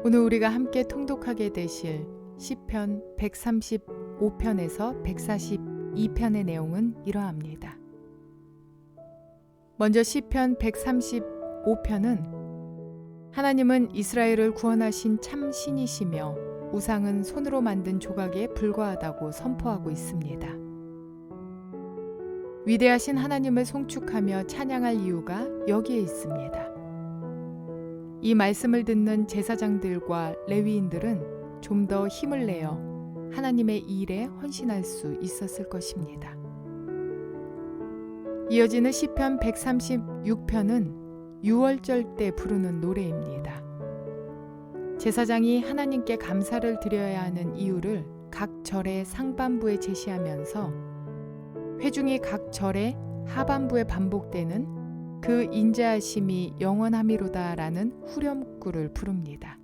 오늘 우리가 함께 통독하게 되실 시편 135편에서 142편의 내용은 이러합니다. 먼저 시편 135편은 하나님은 이스라엘을 구원하신 참 신이시며 우상은 손으로 만든 조각에 불과하다고 선포하고 있습니다. 위대하신 하나님을 송축하며 찬양할 이유가 여기에 있습니다. 이 말씀을 듣는 제사장들과 레위인들은 좀 더 힘을 내어 하나님의 일에 헌신할 수 있었을 것입니다. 이어지는 시편 136편은 유월절 때 부르는 노래입니다. 제사장이 하나님께 감사를 드려야 하는 이유를 각 절의 상반부에 제시하면서 회중이 각 절의 하반부에 반복되는 그 인자하심이 영원함이로다라는 후렴구를 부릅니다.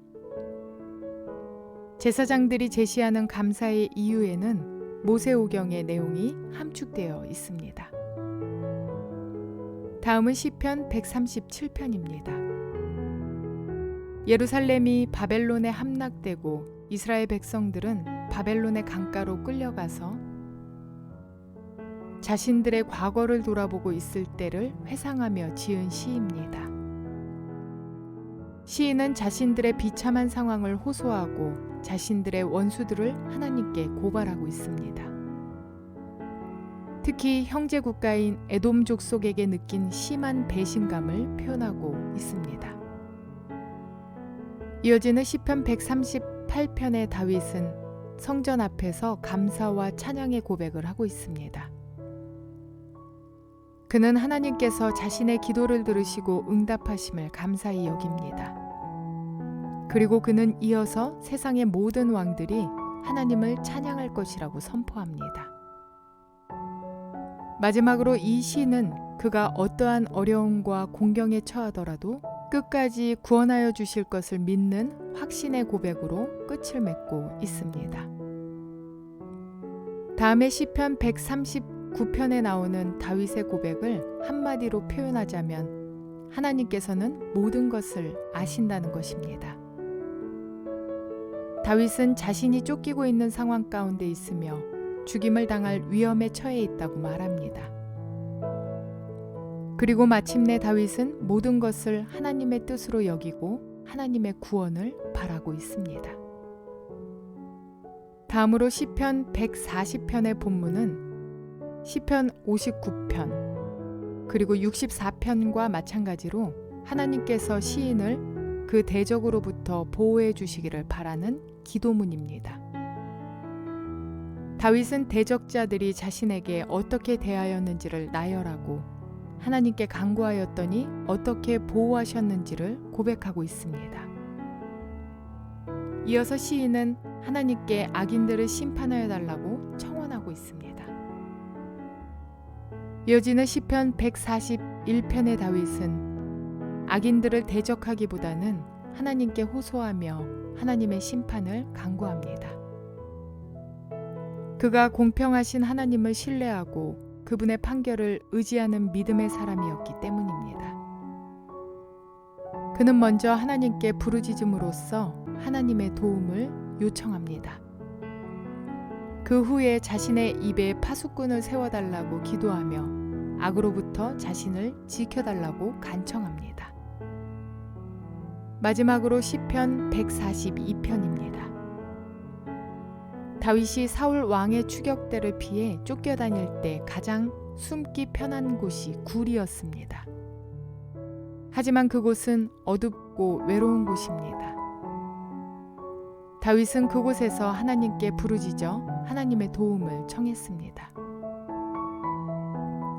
제사장들이 제시하는 감사의 이유에는 모세오경의 내용이 함축되어 있습니다. 다음은 시편 137편입니다. 예루살렘이 바벨론에 함락되고 이스라엘 백성들은 바벨론의 강가로 끌려가서 자신들의 과거를 돌아보고 있을 때를 회상하며 지은 시입니다. 시인은 자신들의 비참한 상황을 호소하고 자신들의 원수들을 하나님께 고발하고 있습니다. 특히 형제 국가인 에돔 족속에게 느낀 심한 배신감을 표현하고 있습니다. 이어지는 시편 138편의 다윗은 성전 앞에서 감사와 찬양의 고백을 하고 있습니다. 그는 하나님께서 자신의 기도를 들으시고 응답하심을 감사히 여깁니다. 그리고 그는 이어서 세상의 모든 왕들이 하나님을 찬양할 것이라고 선포합니다. 마지막으로 이 시는 그가 어떠한 어려움과 공경에 처하더라도 끝까지 구원하여 주실 것을 믿는 확신의 고백으로 끝을 맺고 있습니다. 다음에 시편 139편에 나오는 다윗의 고백을 한마디로 표현하자면 하나님께서는 모든 것을 아신다는 것입니다. 다윗은 자신이 쫓기고 있는 상황 가운데 있으며 죽임을 당할 위험에 처해 있다고 말합니다. 그리고 마침내 다윗은 모든 것을 하나님의 뜻으로 여기고 하나님의 구원을 바라고 있습니다. 다음으로 시편 140편의 본문은 시편 59편 그리고 64편과 마찬가지로 하나님께서 시인을 그 대적으로부터 보호해 주시기를 바라는 기도문입니다. 다윗은 대적자들이 자신에게 어떻게 대하였는지를 나열하고 하나님께 간구하였더니 어떻게 보호하셨는지를 고백하고 있습니다. 이어서 시인은 하나님께 악인들을 심판하여 달라고 청원하고 있습니다. 이어지는 시편 141편의 다윗은 악인들을 대적하기보다는 하나님께 호소하며 하나님의 심판을 간구합니다. 그가 공평하신 하나님을 신뢰하고 그분의 판결을 의지하는 믿음의 사람이었기 때문입니다. 그는 먼저 하나님께 부르짖음으로써 하나님의 도움을 요청합니다. 그 후에 자신의 입에 파수꾼을 세워달라고 기도하며 악으로부터 자신을 지켜달라고 간청합니다. 마지막으로 시편 142편입니다. 다윗이 사울 왕의 추격대를 피해 쫓겨다닐 때 가장 숨기 편한 곳이 굴이었습니다. 하지만 그곳은 어둡고 외로운 곳입니다. 다윗은 그곳에서 하나님께 부르짖어 하나님의 도움을 청했습니다.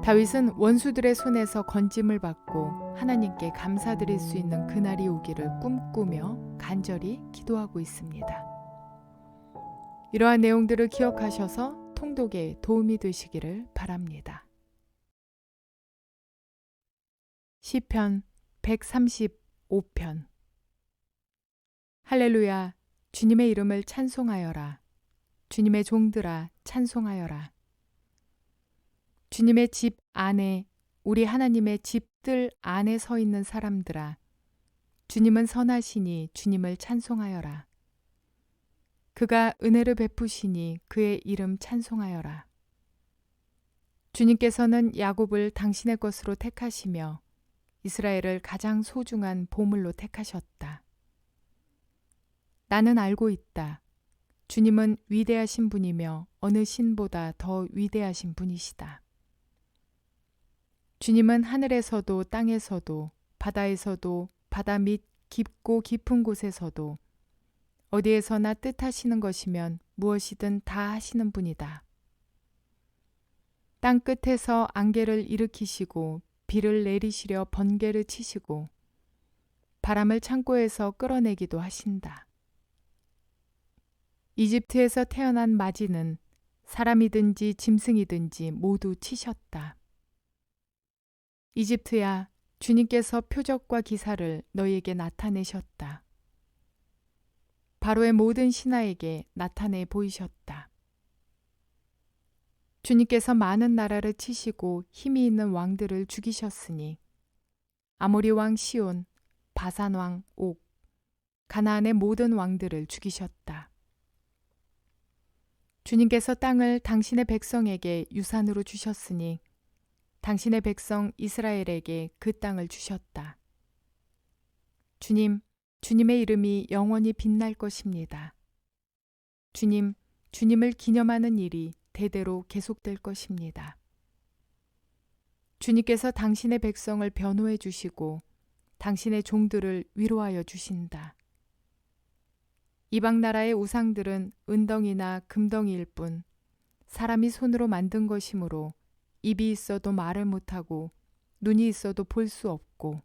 다윗은 원수들의 손에서 건짐을 받고 하나님께 감사드릴 수 있는 그날이 오기를 꿈꾸며 간절히 기도하고 있습니다. 이러한 내용들을 기억하셔서 통독에 도움이 되시기를 바랍니다. 시편 135편 할렐루야, 주님의 이름을 찬송하여라. 주님의 종들아 찬송하여라. 주님의 집 안에, 우리 하나님의 집들 안에 서 있는 사람들아, 주님은 선하시니 주님을 찬송하여라. 그가 은혜를 베푸시니 그의 이름 찬송하여라. 주님께서는 야곱을 당신의 것으로 택하시며 이스라엘을 가장 소중한 보물로 택하셨다. 나는 알고 있다. 주님은 위대하신 분이며 어느 신보다 더 위대하신 분이시다. 주님은 하늘에서도 땅에서도 바다에서도 바다 밑 깊고 깊은 곳에서도 어디에서나 뜻하시는 것이면 무엇이든 다 하시는 분이다. 땅 끝에서 안개를 일으키시고 비를 내리시려 번개를 치시고 바람을 창고에서 끌어내기도 하신다. 이집트에서 태어난 마지는 사람이든지 짐승이든지 모두 치셨다. 이집트야, 주님께서 표적과 기사를 너희에게 나타내셨다. 바로의 모든 신하에게 나타내 보이셨다. 주님께서 많은 나라를 치시고 힘이 있는 왕들을 죽이셨으니 아모리 왕 시온, 바산 왕 옥, 가나안의 모든 왕들을 죽이셨다. 주님께서 땅을 당신의 백성에게 유산으로 주셨으니 당신의 백성 이스라엘에게 그 땅을 주셨다. 주님, 주님의 이름이 영원히 빛날 것입니다. 주님, 주님을 기념하는 일이 대대로 계속될 것입니다. 주님께서 당신의 백성을 변호해 주시고 당신의 종들을 위로하여 주신다. 이방 나라의 우상들은 은덩이나 금덩이일 뿐 사람이 손으로 만든 것이므로 입이 있어도 말을 못하고 눈이 있어도 볼 수 없고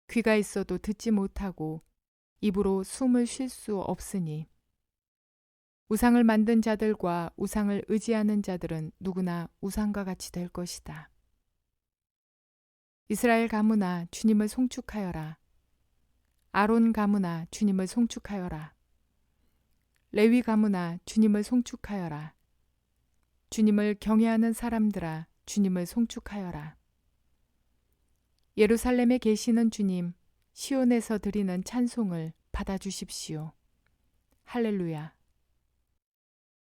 귀가 있어도 듣지 못하고 입으로 숨을 쉴 수 없으니 우상을 만든 자들과 우상을 의지하는 자들은 누구나 우상과 같이 될 것이다. 이스라엘 가문아 주님을 송축하여라. 아론 가문아 주님을 송축하여라. 레위 가문아 주님을 송축하여라. 주님을 경외하는 사람들아 주님을 송축하여라. 예루살렘에 계시는 주님, 시온에서 드리는 찬송을 받아주십시오. 할렐루야.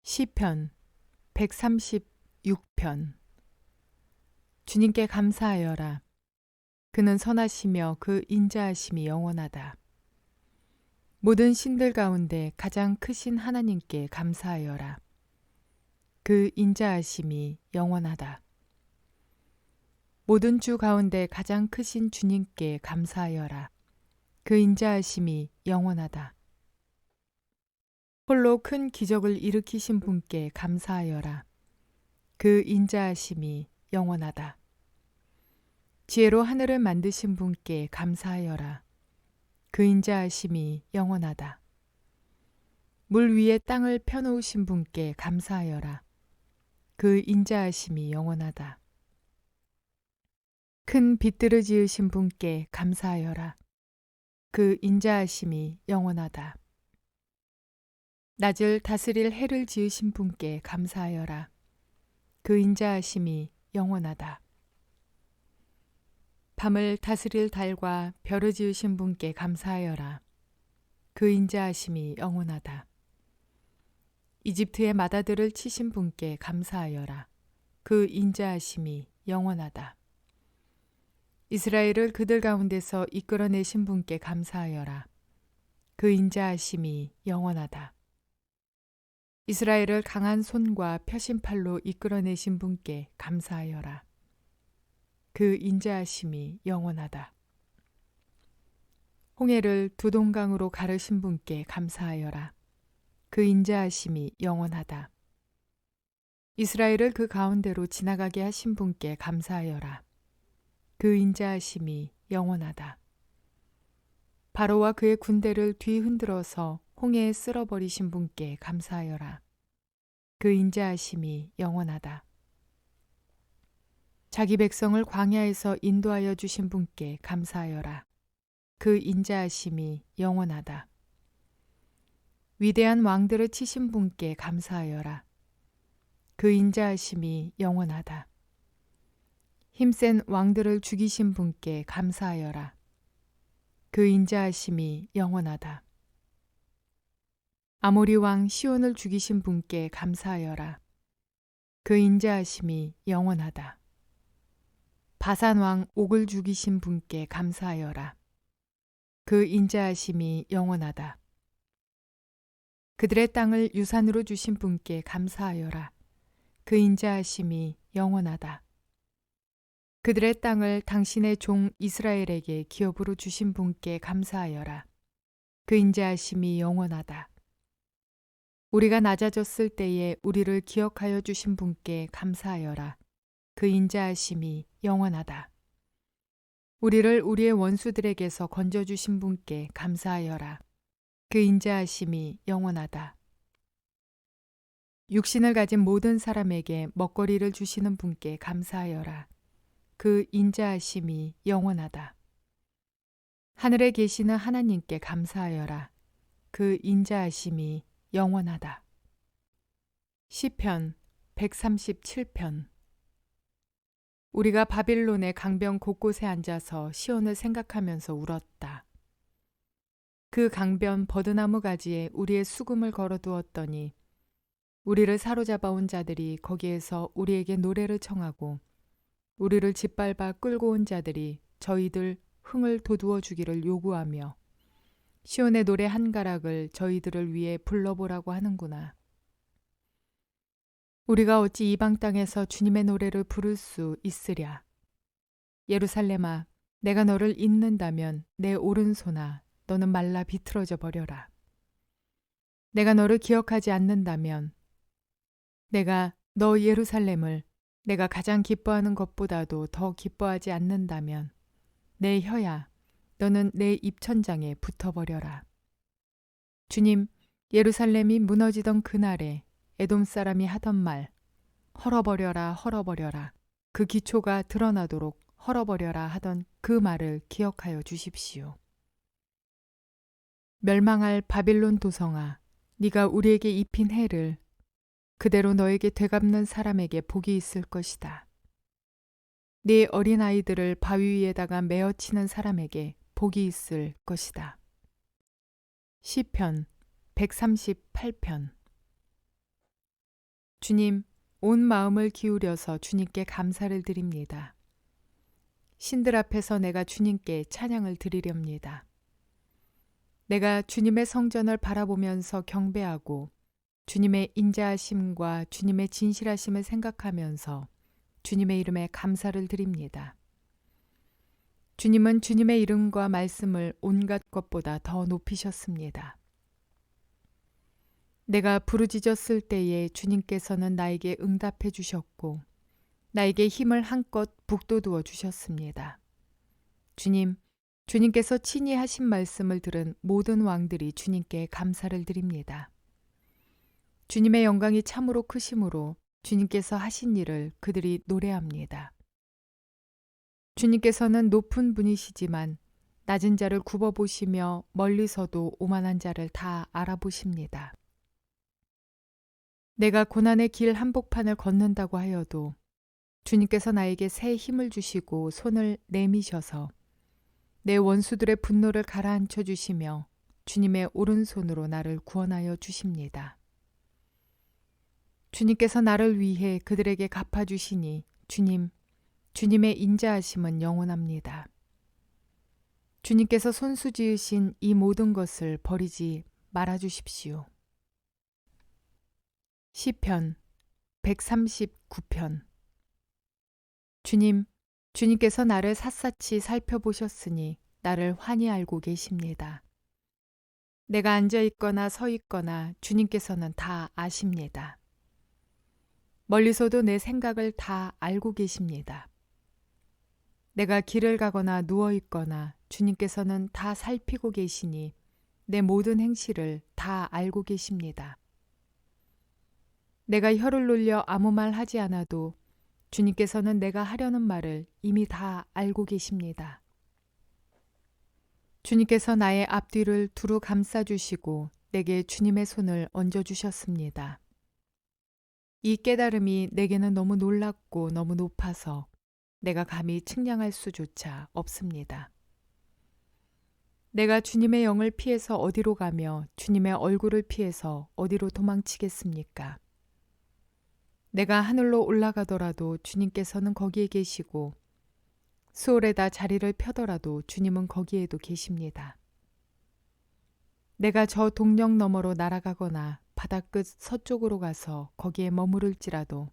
시편 136편. 주님께 감사하여라. 그는 선하시며 그 인자하심이 영원하다. 모든 신들 가운데 가장 크신 하나님께 감사하여라. 그 인자하심이 영원하다. 모든 주 가운데 가장 크신 주님께 감사하여라. 그 인자하심이 영원하다. 홀로 큰 기적을 일으키신 분께 감사하여라. 그 인자하심이 영원하다. 지혜로 하늘을 만드신 분께 감사하여라. 그 인자하심이 영원하다. 물 위에 땅을 펴놓으신 분께 감사하여라. 그 인자하심이 영원하다. 큰 빛들을 지으신 분께 감사하여라. 그 인자하심이 영원하다. 낮을 다스릴 해를 지으신 분께 감사하여라. 그 인자하심이 영원하다. 밤을 다스릴 달과 별을 지으신 분께 감사하여라. 그 인자하심이 영원하다. 이집트의 마다들을 치신 분께 감사하여라. 그 인자하심이 영원하다. 이스라엘을 그들 가운데서 이끌어내신 분께 감사하여라. 그 인자하심이 영원하다. 이스라엘을 강한 손과 펴신 팔로 이끌어내신 분께 감사하여라. 그 인자하심이 영원하다. 홍해를 두 동강으로 가르신 분께 감사하여라. 그 인자하심이 영원하다. 이스라엘을 그 가운데로 지나가게 하신 분께 감사하여라. 그 인자하심이 영원하다. 바로와 그의 군대를 뒤흔들어서 홍해에 쓸어버리신 분께 감사하여라. 그 인자하심이 영원하다. 자기 백성을 광야에서 인도하여 주신 분께 감사하여라. 그 인자하심이 영원하다. 위대한 왕들을 치신 분께 감사하여라. 그 인자하심이 영원하다. 힘센 왕들을 죽이신 분께 감사하여라. 그 인자하심이 영원하다. 아모리 왕 시온을 죽이신 분께 감사하여라. 그 인자하심이 영원하다. 바산 왕 옥을 죽이신 분께 감사하여라. 그 인자하심이 영원하다. 그들의 땅을 유산으로 주신 분께 감사하여라. 그 인자하심이 영원하다. 그들의 땅을 당신의 종 이스라엘에게 기업으로 주신 분께 감사하여라. 그 인자하심이 영원하다. 우리가 낮아졌을 때에 우리를 기억하여 주신 분께 감사하여라. 그 인자하심이 영원하다. 우리를 우리의 원수들에게서 건져주신 분께 감사하여라. 그 인자하심이 영원하다. 육신을 가진 모든 사람에게 먹거리를 주시는 분께 감사하여라. 그 인자하심이 영원하다. 하늘에 계시는 하나님께 감사하여라. 그 인자하심이 영원하다. 시편 137편. 우리가 바빌론의 강변 곳곳에 앉아서 시온을 생각하면서 울었다. 그 강변 버드나무 가지에 우리의 수금을 걸어두었더니 우리를 사로잡아온 자들이 거기에서 우리에게 노래를 청하고 우리를 짓밟아 끌고 온 자들이 저희들 흥을 돋우어 주기를 요구하며 시온의 노래 한 가락을 저희들을 위해 불러보라고 하는구나. 우리가 어찌 이방 땅에서 주님의 노래를 부를 수 있으랴. 예루살렘아, 내가 너를 잇는다면 내 오른손아 너는 말라 비틀어져 버려라. 내가 너를 기억하지 않는다면 내가 너 예루살렘을 내가 가장 기뻐하는 것보다도 더 기뻐하지 않는다면 내 혀야 너는 내 입천장에 붙어버려라. 주님, 예루살렘이 무너지던 그날에 에돔 사람이 하던 말 헐어버려라 헐어버려라 그 기초가 드러나도록 헐어버려라 하던 그 말을 기억하여 주십시오. 멸망할 바빌론 도성아, 네가 우리에게 입힌 해를 그대로 너에게 되갚는 사람에게 복이 있을 것이다. 네 어린아이들을 바위 위에다가 메어치는 사람에게 복이 있을 것이다. 시편 138편. 주님, 온 마음을 기울여서 주님께 감사를 드립니다. 신들 앞에서 내가 주님께 찬양을 드리렵니다. 내가 주님의 성전을 바라보면서 경배하고 주님의 인자하심과 주님의 진실하심을 생각하면서 주님의 이름에 감사를 드립니다. 주님은 주님의 이름과 말씀을 온갖 것보다 더 높이셨습니다. 내가 부르짖었을 때에 주님께서는 나에게 응답해 주셨고 나에게 힘을 한껏 북돋우어 주셨습니다. 주님, 주님께서 친히 하신 말씀을 들은 모든 왕들이 주님께 감사를 드립니다. 주님의 영광이 참으로 크심으로 주님께서 하신 일을 그들이 노래합니다. 주님께서는 높은 분이시지만 낮은 자를 굽어보시며 멀리서도 오만한 자를 다 알아보십니다. 내가 고난의 길 한복판을 걷는다고 하여도 주님께서 나에게 새 힘을 주시고 손을 내미셔서 내 원수들의 분노를 가라앉혀 주시며 주님의 오른손으로 나를 구원하여 주십니다. 주님께서 나를 위해 그들에게 갚아주시니 주님의 인자하심은 영원합니다. 주님께서 손수 지으신 이 모든 것을 버리지 말아 주십시오. 시편 139편. 주님께서 나를 샅샅이 살펴보셨으니 나를 환히 알고 계십니다. 내가 앉아 있거나 서 있거나 주님께서는 다 아십니다. 멀리서도 내 생각을 다 알고 계십니다. 내가 길을 가거나 누워 있거나 주님께서는 다 살피고 계시니 내 모든 행실을 다 알고 계십니다. 내가 혀를 놀려 아무 말 하지 않아도 주님께서는 내가 하려는 말을 이미 다 알고 계십니다. 주님께서 나의 앞뒤를 두루 감싸주시고 내게 주님의 손을 얹어주셨습니다. 이 깨달음이 내게는 너무 놀랍고 너무 높아서 내가 감히 측량할 수조차 없습니다. 내가 주님의 영을 피해서 어디로 가며 주님의 얼굴을 피해서 어디로 도망치겠습니까? 내가 하늘로 올라가더라도 주님께서는 거기에 계시고 수월에다 자리를 펴더라도 주님은 거기에도 계십니다. 내가 저 동력 너머로 날아가거나 바다끝 서쪽으로 가서 거기에 머무를지라도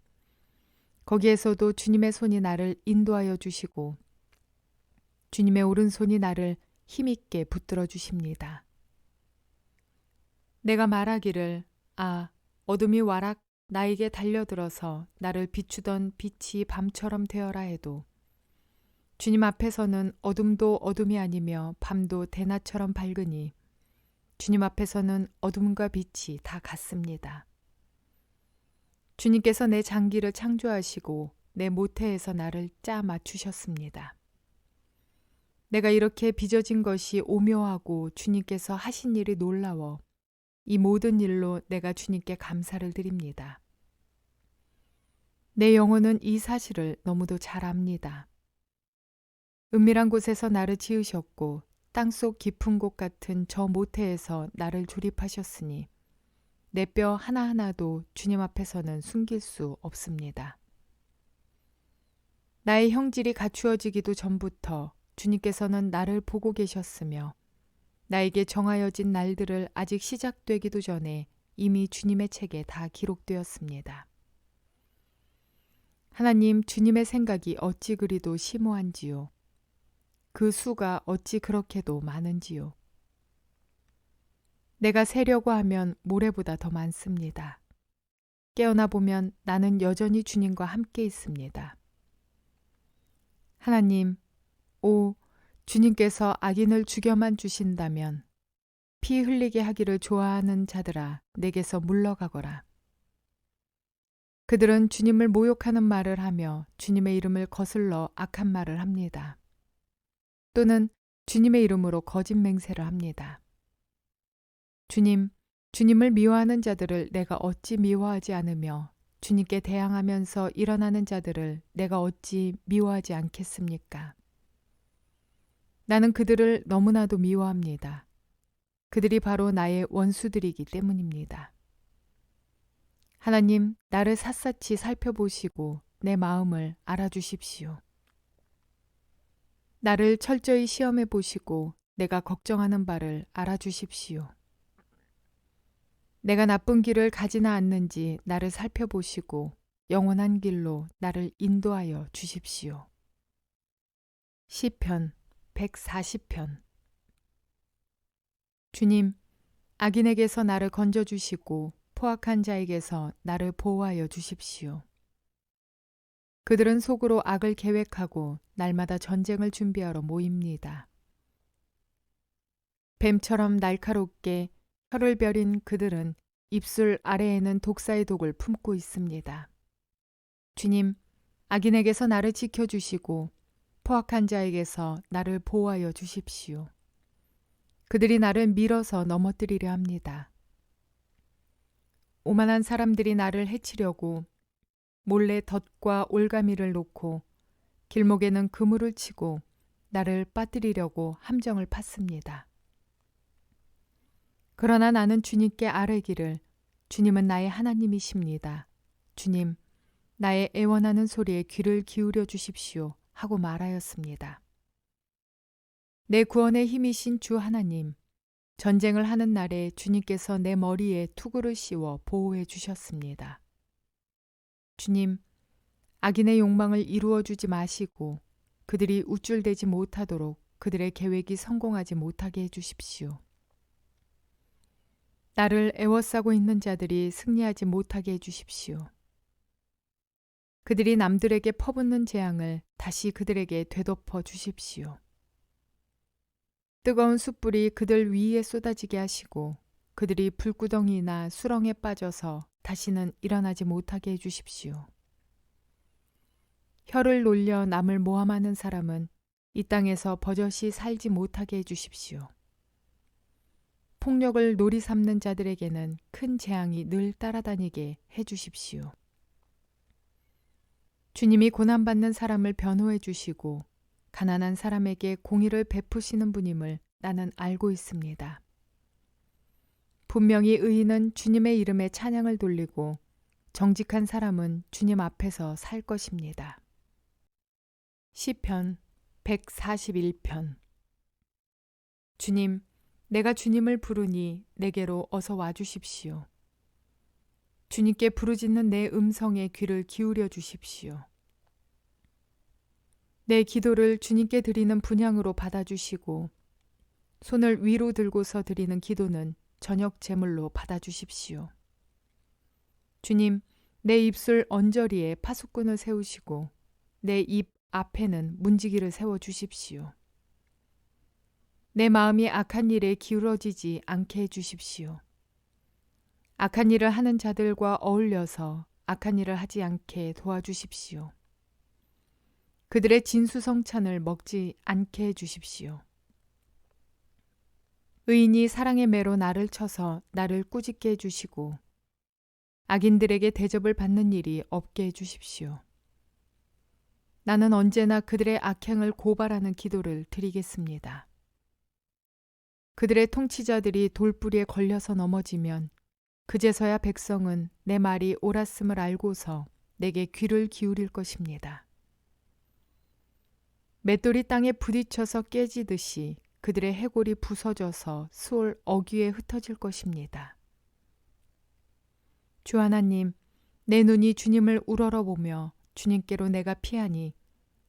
거기에서도 주님의 손이 나를 인도하여 주시고 주님의 오른손이 나를 힘있게 붙들어 주십니다. 내가 말하기를 어둠이 와락 나에게 달려들어서 나를 비추던 빛이 밤처럼 되어라 해도 주님 앞에서는 어둠도 어둠이 아니며 밤도 대낮처럼 밝으니 주님 앞에서는 어둠과 빛이 다 같습니다. 주님께서 내 장기를 창조하시고 내 모태에서 나를 짜 맞추셨습니다. 내가 이렇게 빚어진 것이 오묘하고 주님께서 하신 일이 놀라워 이 모든 일로 내가 주님께 감사를 드립니다. 내 영혼은 이 사실을 너무도 잘 압니다. 은밀한 곳에서 나를 지으셨고 땅속 깊은 곳 같은 저 모태에서 나를 조립하셨으니 내 뼈 하나하나도 주님 앞에서는 숨길 수 없습니다. 나의 형질이 갖추어지기도 전부터 주님께서는 나를 보고 계셨으며 나에게 정하여진 날들을 아직 시작되기도 전에 이미 주님의 책에 다 기록되었습니다. 하나님, 주님의 생각이 어찌 그리도 심오한지요. 그 수가 어찌 그렇게도 많은지요. 내가 세려고 하면 모래보다 더 많습니다. 깨어나 보면 나는 여전히 주님과 함께 있습니다. 하나님, 주님께서 악인을 죽여만 주신다면 피 흘리게 하기를 좋아하는 자들아 내게서 물러가거라. 그들은 주님을 모욕하는 말을 하며 주님의 이름을 거슬러 악한 말을 합니다. 또는 주님의 이름으로 거짓 맹세를 합니다. 주님을 미워하는 자들을 내가 어찌 미워하지 않으며 주님께 대항하면서 일어나는 자들을 내가 어찌 미워하지 않겠습니까? 나는 그들을 너무나도 미워합니다. 그들이 바로 나의 원수들이기 때문입니다. 하나님, 나를 샅샅이 살펴보시고 내 마음을 알아주십시오. 나를 철저히 시험해 보시고 내가 걱정하는 바를 알아주십시오. 내가 나쁜 길을 가지나 않는지 나를 살펴보시고 영원한 길로 나를 인도하여 주십시오. 시편 140편. 주님, 악인에게서 나를 건져주시고 포악한 자에게서 나를 보호하여 주십시오. 그들은 속으로 악을 계획하고 날마다 전쟁을 준비하러 모입니다. 뱀처럼 날카롭게 혀를 벼린 그들은 입술 아래에는 독사의 독을 품고 있습니다. 주님, 악인에게서 나를 지켜주시고 포악한 자에게서 나를 보호하여 주십시오. 그들이 나를 밀어서 넘어뜨리려 합니다. 오만한 사람들이 나를 해치려고 몰래 덫과 올가미를 놓고 길목에는 그물을 치고 나를 빠뜨리려고 함정을 팠습니다. 그러나 나는 주님께 아뢰기를 주님은 나의 하나님이십니다. 주님, 나의 애원하는 소리에 귀를 기울여 주십시오 하고 말하였습니다. 내 구원의 힘이신 주 하나님, 전쟁을 하는 날에 주님께서 내 머리에 투구를 씌워 보호해 주셨습니다. 주님, 악인의 욕망을 이루어 주지 마시고 그들이 우쭐대지 못하도록 그들의 계획이 성공하지 못하게 해 주십시오. 나를 애워싸고 있는 자들이 승리하지 못하게 해 주십시오. 그들이 남들에게 퍼붓는 재앙을 다시 그들에게 되덮어 주십시오. 뜨거운 숯불이 그들 위에 쏟아지게 하시고 그들이 불구덩이나 수렁에 빠져서 다시는 일어나지 못하게 해 주십시오. 혀를 놀려 남을 모함하는 사람은 이 땅에서 버젓이 살지 못하게 해 주십시오. 폭력을 놀이 삼는 자들에게는 큰 재앙이 늘 따라다니게 해 주십시오. 주님이 고난받는 사람을 변호해 주시고 가난한 사람에게 공의를 베푸시는 분임을 나는 알고 있습니다. 분명히 의인은 주님의 이름에 찬양을 돌리고 정직한 사람은 주님 앞에서 살 것입니다. 시편 141편. 주님, 내가 주님을 부르니 내게로 어서 와주십시오. 주님께 부르짖는 내 음성에 귀를 기울여 주십시오. 내 기도를 주님께 드리는 분향으로 받아주시고 손을 위로 들고서 드리는 기도는 저녁 제물로 받아주십시오. 주님, 내 입술 언저리에 파수꾼을 세우시고 내 입 앞에는 문지기를 세워주십시오. 내 마음이 악한 일에 기울어지지 않게 해주십시오. 악한 일을 하는 자들과 어울려서 악한 일을 하지 않게 도와주십시오. 그들의 진수성찬을 먹지 않게 해주십시오. 의인이 사랑의 매로 나를 쳐서 나를 꾸짖게 해주시고 악인들에게 대접을 받는 일이 없게 해주십시오. 나는 언제나 그들의 악행을 고발하는 기도를 드리겠습니다. 그들의 통치자들이 돌뿌리에 걸려서 넘어지면 그제서야 백성은 내 말이 옳았음을 알고서 내게 귀를 기울일 것입니다. 맷돌이 땅에 부딪혀서 깨지듯이 그들의 해골이 부서져서 수올 어귀에 흩어질 것입니다. 주 하나님, 내 눈이 주님을 우러러보며 주님께로 내가 피하니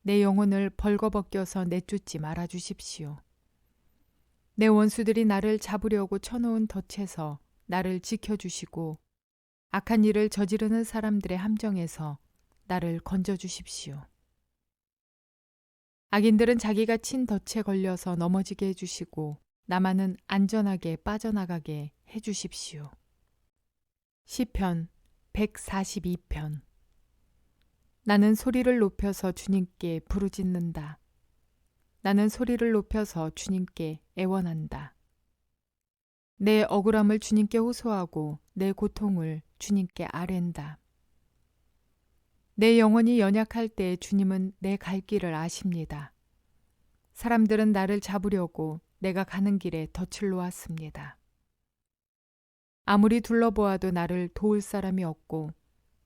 내 영혼을 벌거벗겨서 내쫓지 말아 주십시오. 내 원수들이 나를 잡으려고 쳐놓은 덫에서 나를 지켜주시고 악한 일을 저지르는 사람들의 함정에서 나를 건져주십시오. 악인들은 자기가 친 덫에 걸려서 넘어지게 해주시고 나만은 안전하게 빠져나가게 해주십시오. 시편 142편. 나는 소리를 높여서 주님께 부르짖는다. 나는 소리를 높여서 주님께 애원한다. 내 억울함을 주님께 호소하고 내 고통을 주님께 아랜다. 내 영혼이 연약할 때 주님은 내 갈 길을 아십니다. 사람들은 나를 잡으려고 내가 가는 길에 덫을 놓았습니다. 아무리 둘러보아도 나를 도울 사람이 없고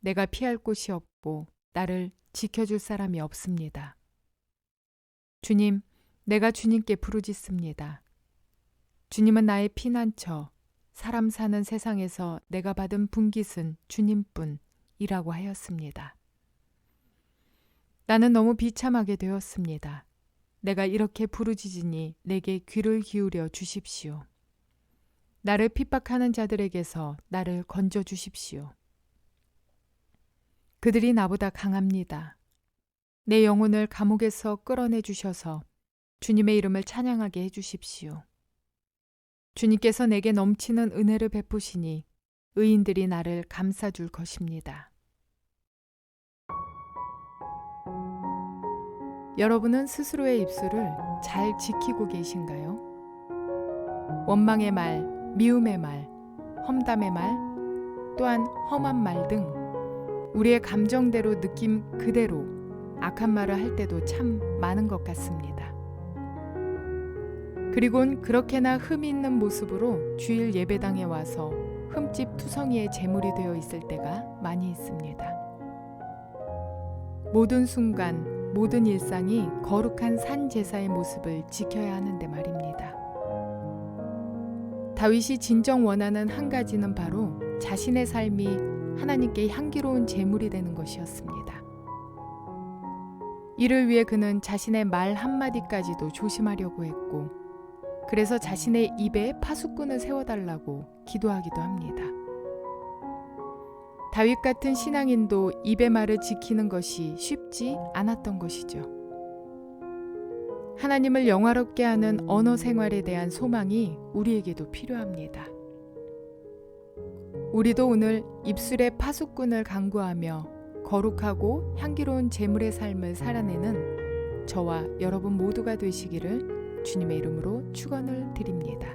내가 피할 곳이 없고 나를 지켜줄 사람이 없습니다. 주님, 내가 주님께 부르짖습니다. 주님은 나의 피난처, 사람 사는 세상에서 내가 받은 분깃은 주님뿐이라고 하였습니다. 나는 너무 비참하게 되었습니다. 내가 이렇게 부르짖으니 내게 귀를 기울여 주십시오. 나를 핍박하는 자들에게서 나를 건져 주십시오. 그들이 나보다 강합니다. 내 영혼을 감옥에서 끌어내 주셔서 주님의 이름을 찬양하게 해주십시오. 주님께서 내게 넘치는 은혜를 베푸시니 의인들이 나를 감싸줄 것입니다. 여러분은 스스로의 입술을 잘 지키고 계신가요? 원망의 말, 미움의 말, 험담의 말, 또한 험한 말 등 우리의 감정대로 느낌 그대로 악한 말을 할 때도 참 많은 것 같습니다. 그리곤 그렇게나 흠이 있는 모습으로 주일 예배당에 와서 흠집 투성이의 제물이 되어 있을 때가 많이 있습니다. 모든 순간, 모든 일상이 거룩한 산 제사의 모습을 지켜야 하는데 말입니다. 다윗이 진정 원하는 한 가지는 바로 자신의 삶이 하나님께 향기로운 제물이 되는 것이었습니다. 이를 위해 그는 자신의 말 한마디까지도 조심하려고 했고, 그래서 자신의 입에 파수꾼을 세워달라고 기도하기도 합니다. 다윗 같은 신앙인도 입의 말을 지키는 것이 쉽지 않았던 것이죠. 하나님을 영화롭게 하는 언어 생활에 대한 소망이 우리에게도 필요합니다. 우리도 오늘 입술에 파수꾼을 강구하며 거룩하고 향기로운 제물의 삶을 살아내는 저와 여러분 모두가 되시기를 주님의 이름으로 축원을 드립니다.